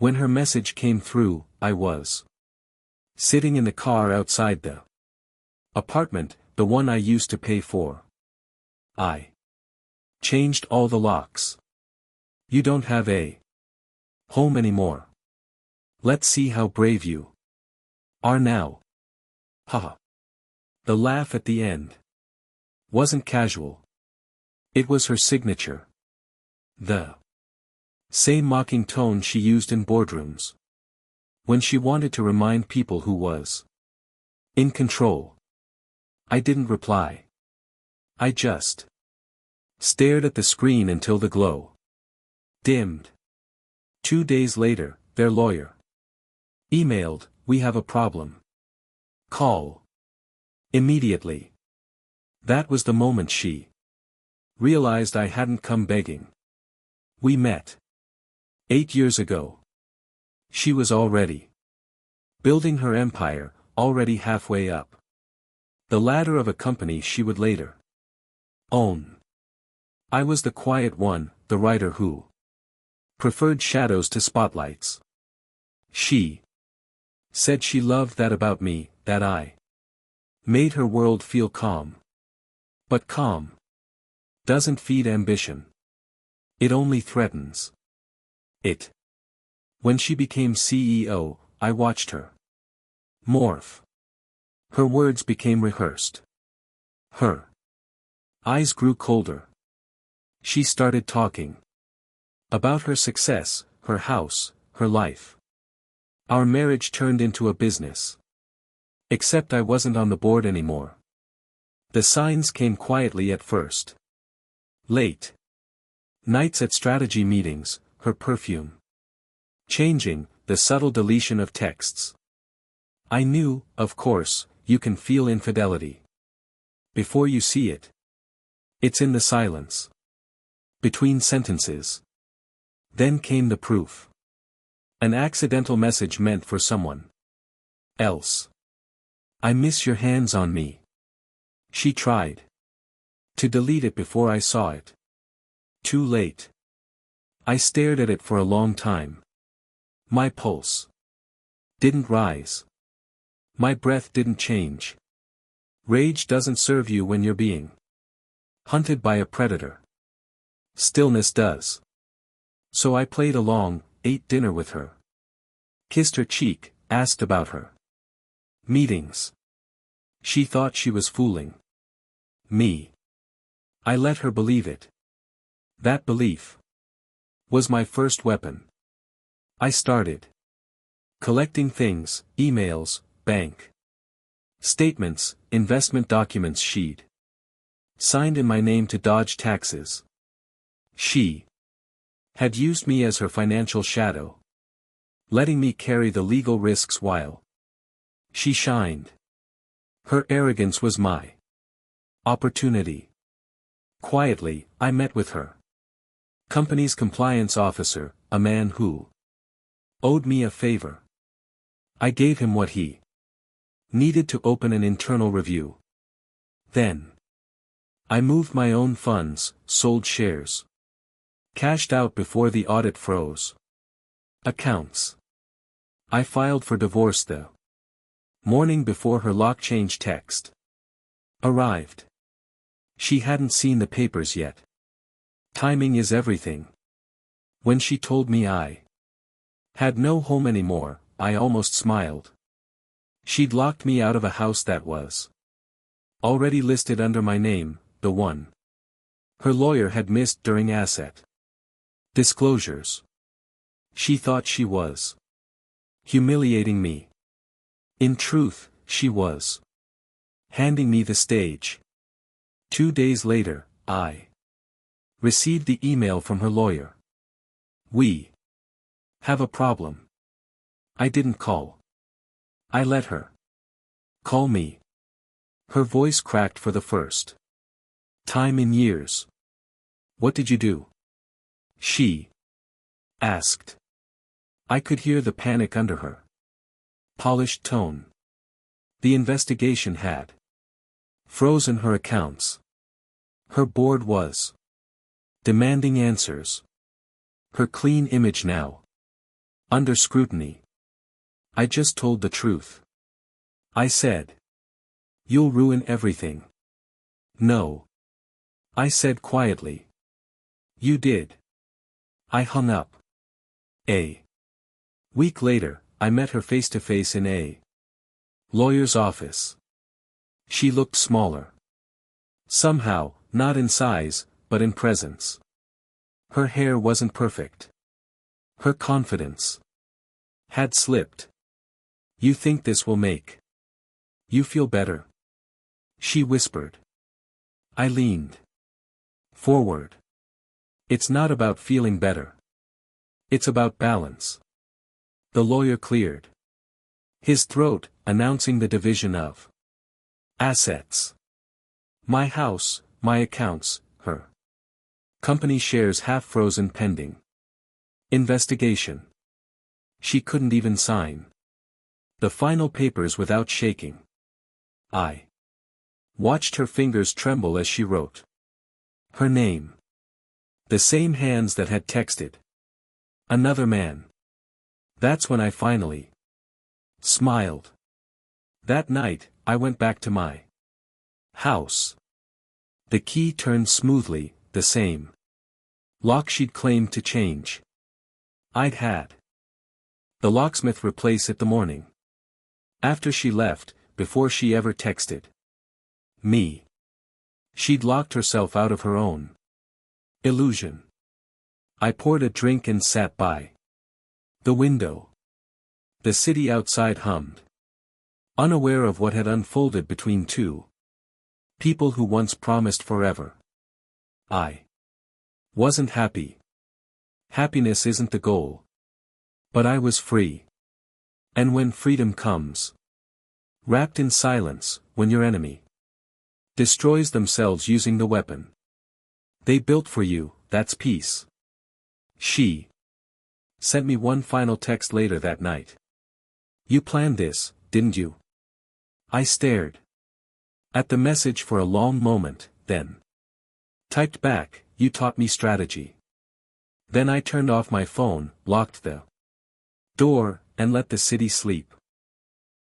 When her message came through, I was sitting in the car outside the apartment, the one I used to pay for. I changed all the locks. You don't have a home anymore. Let's see how brave you are now. Haha. The laugh at the end wasn't casual. It was her signature. The same mocking tone she used in boardrooms when she wanted to remind people who was in control. I didn't reply. I just stared at the screen until the glow dimmed. 2 days later, their lawyer emailed, "We have a problem. Call immediately." That was the moment she realized I hadn't come begging. We met 8 years ago. She was already building her empire, already halfway up the ladder of a company she would later own. I was the quiet one, the writer who preferred shadows to spotlights. She said she loved that about me, that I made her world feel calm. But calm doesn't feed ambition. It only threatens it. When she became CEO, I watched her morph. Her words became rehearsed. Her eyes grew colder. She started talking about her success, her house, her life. Our marriage turned into a business. Except I wasn't on the board anymore. The signs came quietly at first. Late nights at strategy meetings, her perfume changing, the subtle deletion of texts. I knew, of course, you can feel infidelity before you see it. It's in the silence between sentences. Then came the proof. An accidental message meant for someone else. "I miss your hands on me." She tried to delete it before I saw it. Too late. I stared at it for a long time. My pulse didn't rise. My breath didn't change. Rage doesn't serve you when you're being hunted by a predator. Stillness does. So I played along, ate dinner with her, kissed her cheek, asked about her meetings. She thought she was fooling me. I let her believe it. That belief was my first weapon. I started collecting things, emails, bank statements, investment documents she'd signed in my name to dodge taxes. She had used me as her financial shadow, letting me carry the legal risks while she shined. Her arrogance was my opportunity. Quietly, I met with her company's compliance officer, a man who owed me a favor. I gave him what he needed to open an internal review. Then I moved my own funds, sold shares, cashed out before the audit froze accounts. I filed for divorce the morning before her lock change text arrived. She hadn't seen the papers yet. Timing is everything. When she told me I had no home anymore, I almost smiled. She'd locked me out of a house that was already listed under my name, the one her lawyer had missed during asset disclosures. She thought she was humiliating me. In truth, she was handing me the stage. 2 days later, I received the email from her lawyer. "We have a problem." I didn't call. I let her call me. Her voice cracked for the first time in years. "What did you do?" she asked. I could hear the panic under her polished tone. The investigation had frozen her accounts. Her board was demanding answers. Her clean image now Under scrutiny. I just told the truth. I said. You'll ruin everything. No. I said quietly. You did. I hung up. A week later, I met her face to face in a lawyer's office. She looked smaller. Somehow, not in size, but in presence. Her hair wasn't perfect. Her confidence had slipped. You think this will make you feel better? She whispered. I leaned forward. It's not about feeling better. It's about balance. The lawyer cleared his throat, announcing the division of assets. My house, my accounts, her company shares half frozen pending investigation. She couldn't even sign the final papers without shaking. I watched her fingers tremble as she wrote her name. The same hands that had texted another man. That's when I finally smiled. That night, I went back to my house. The key turned smoothly, the same lock she'd claimed to change. I'd had the locksmith replace it the morning after she left, before she ever texted me. She'd locked herself out of her own illusion. I poured a drink and sat by the window. The city outside hummed, unaware of what had unfolded between two people who once promised forever. I wasn't happy. Happiness isn't the goal. But I was free. And when freedom comes, wrapped in silence, when your enemy destroys themselves using the weapon they built for you, that's peace. She sent me one final text later that night. You planned this, didn't you? I stared at the message for a long moment, then typed back, you taught me strategy. Then I turned off my phone, locked the door, and let the city sleep.